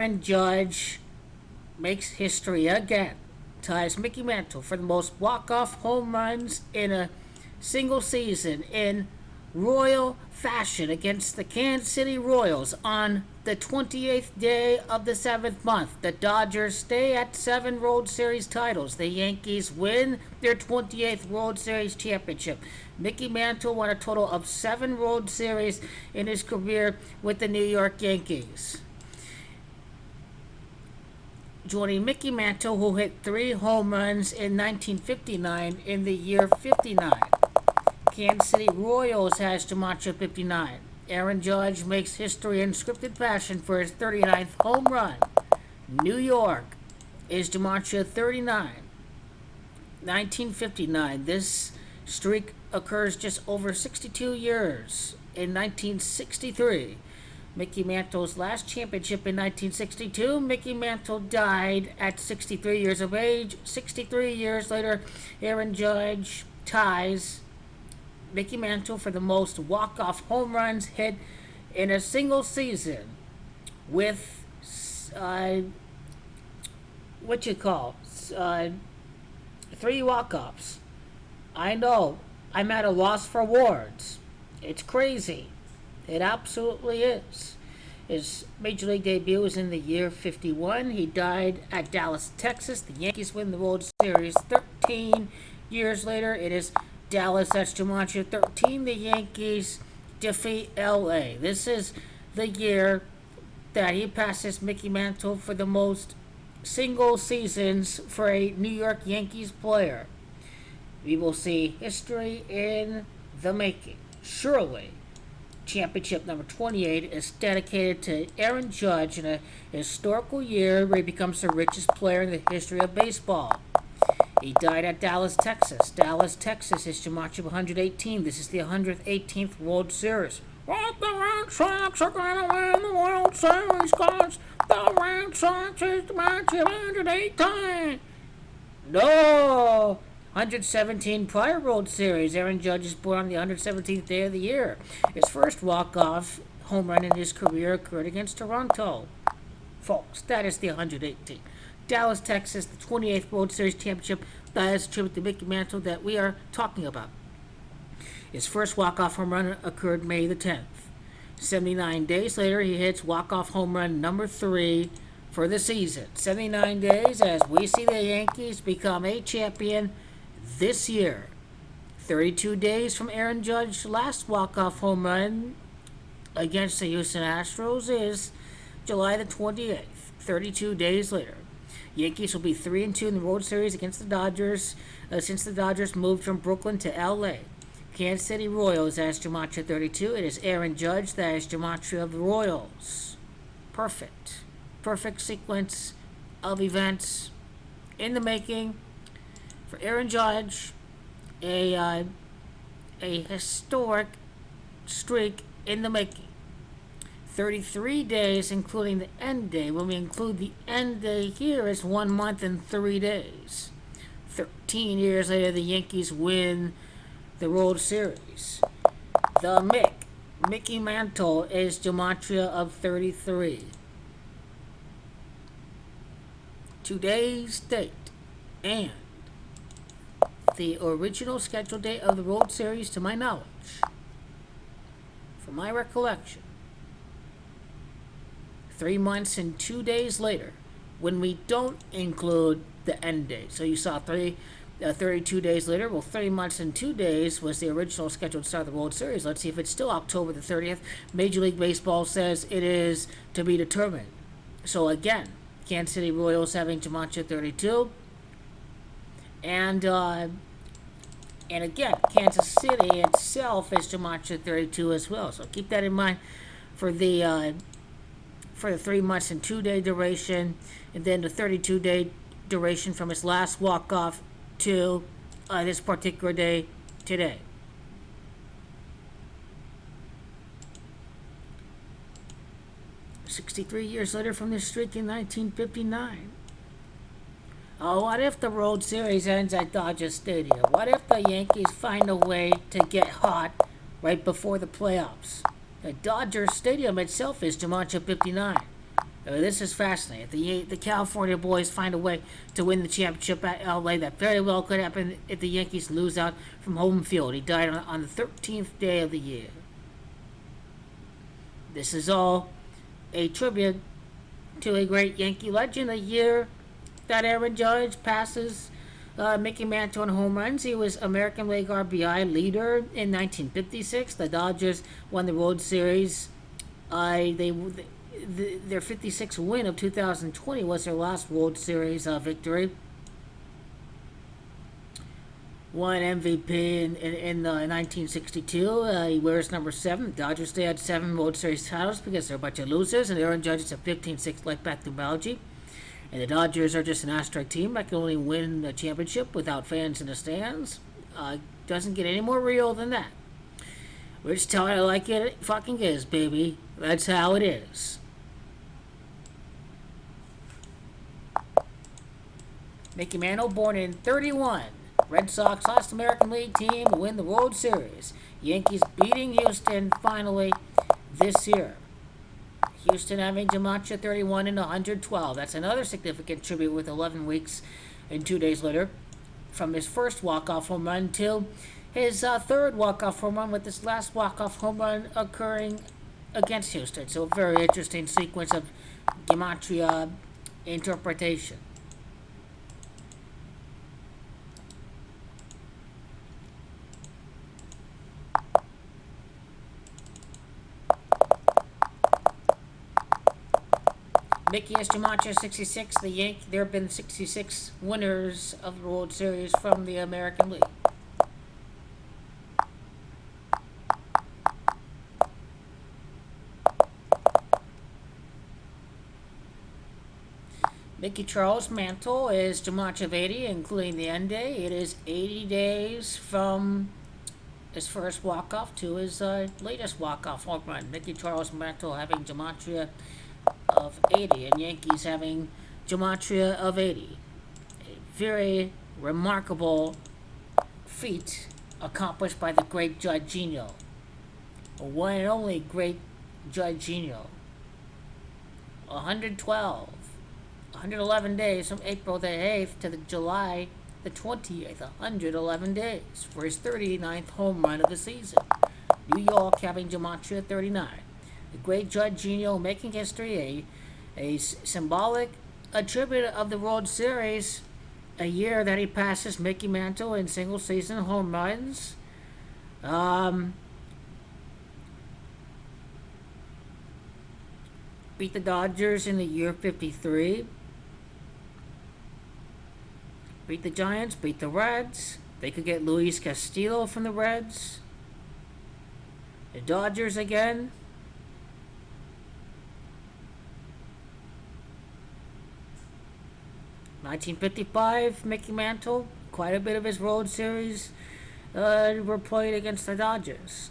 And Judge makes history again, ties Mickey Mantle for the most walk-off home runs in a single season in royal fashion against the Kansas City Royals on the 28th day of the 7th month. The Dodgers stay at 7 World Series titles. The Yankees win their 28th World Series championship. Mickey Mantle won a total of 7 World Series in his career with the New York Yankees. Joining Mickey Mantle, who hit 3 home runs in 1959 in the year 59. Kansas City Royals has DiMaggio 59. Aaron Judge makes history in scripted fashion for his 39th home run. New York is DiMaggio 39. 1959. This streak occurs just over 62 years. In 1963, Mickey Mantle's last championship in 1962. Mickey Mantle died at 63 years of age. 63 years later, Aaron Judge ties Mickey Mantle for the most walk-off home runs hit in a single season with, what you call, 3 walk-offs. I know, I'm at a loss for words. It's crazy. It absolutely is. His major league debut was in the year 51. He died at Dallas, Texas. The Yankees win the World Series 13 years later. It is Dallas, that's DiMaggio 13. The Yankees defeat LA. This is the year that he passes Mickey Mantle for the most single seasons for a New York Yankees player. We will see history in the making. Surely, championship number 28 is dedicated to Aaron Judge in a historical year where he becomes the richest player in the history of baseball. He died at Dallas, Texas. Dallas, Texas is DiMaggio 118. This is the 118th World Series. What the Red Sox are going to win the World Series because the Red Sox is DiMaggio 118. No! 117 prior World Series. Aaron Judge is born on the 117th day of the year. His first walk-off home run in his career occurred against Toronto. Folks, that is the 118th. Dallas, Texas, the 28th World Series championship. That is a tribute to Mickey Mantle that we are talking about. His first walk-off home run occurred May the 10th. 79 days later, he hits walk-off home run number 3 for the season. 79 days as we see the Yankees become a champion this year. 32 days from Aaron Judge's last walk-off home run against the Houston Astros is July the 28th. 32 days later. Yankees will be 3-2 in the World Series against the Dodgers since the Dodgers moved from Brooklyn to LA. Kansas City Royals as DiMaggio 32. It is Aaron Judge that is DiMaggio of the Royals. Perfect. Perfect sequence of events in the making for Aaron Judge. A historic streak in the making. 33 days, including the end day. When we include the end day here, it's 1 month and 3 days. 13 years later, the Yankees win the World Series. The Mickey Mantle is DiMaggio of 33. Today's date and the original scheduled date of the World Series, to my knowledge, from my recollection, 3 months and 2 days later, when we don't include the end date. So you saw 32 days later. Well, 3 months and 2 days was the original scheduled start of the World Series. Let's see if it's still October the 30th. Major League Baseball says it is to be determined. So again, Kansas City Royals having DiMaggio 32. And again, Kansas City itself is DiMaggio 32 as well. So keep that in mind for the 3 months and 2 day duration, and then the 32-day duration from his last walk-off to this particular day today. "63 years later from this streak in 1959. Oh, what if the World Series ends at Dodger Stadium? What if the Yankees find a way to get hot right before the playoffs? The Dodger Stadium itself is DiMaggio 59. This is fascinating. The California boys find a way to win the championship at LA. That very well could happen if the Yankees lose out from home field. He died on the 13th day of the year. This is all a tribute to a great Yankee legend. A year that Aaron Judge passes Mickey Mantle in home runs. He was American League RBI leader in 1956. The Dodgers won the World Series. Their 56 win of 2020 was their last World Series victory. Won MVP in 1962. He wears number 7. Dodgers, they had 7 World Series titles because they're a bunch of losers, and Aaron Judge is a 15-6 like back to Belgium. And the Dodgers are just an asterisk team that can only win a championship without fans in the stands. Doesn't get any more real than that. We're just telling it like it fucking is, baby. That's how it is. Mickey Mantle, born in 31. Red Sox last American League team to win the World Series. Yankees beating Houston finally this year. Houston having Gematria 31 and 112. That's another significant tribute with 11 weeks and 2 days later from his first walk-off home run to his third walk-off home run, with this last walk-off home run occurring against Houston. So a very interesting sequence of Gematria interpretation. Mickey is Gematria 66. There have been 66 winners of the World Series from the American League. Mickey Charles Mantle is Gematria of 80, including the end day. It is 80 days from his first walk-off to his latest walk-off home run. Mickey Charles Mantle having Gematria of 80, and Yankees having Gematria of 80. A very remarkable feat accomplished by the great Judge Gino. A one and only great Judge Gino. 111 days from April the 8th to the July the 20th. 111 days for his 39th home run of the season. New York having Gematria 39. The great Judge Gino making history, a symbolic tribute of the World Series, a year that he passes Mickey Mantle in single season home runs. Beat the Dodgers in the year 53. Beat the Giants, beat the Reds. They could get Luis Castillo from the Reds. The Dodgers again. (1955) Mickey Mantle, quite a bit of his World Series were played against the Dodgers.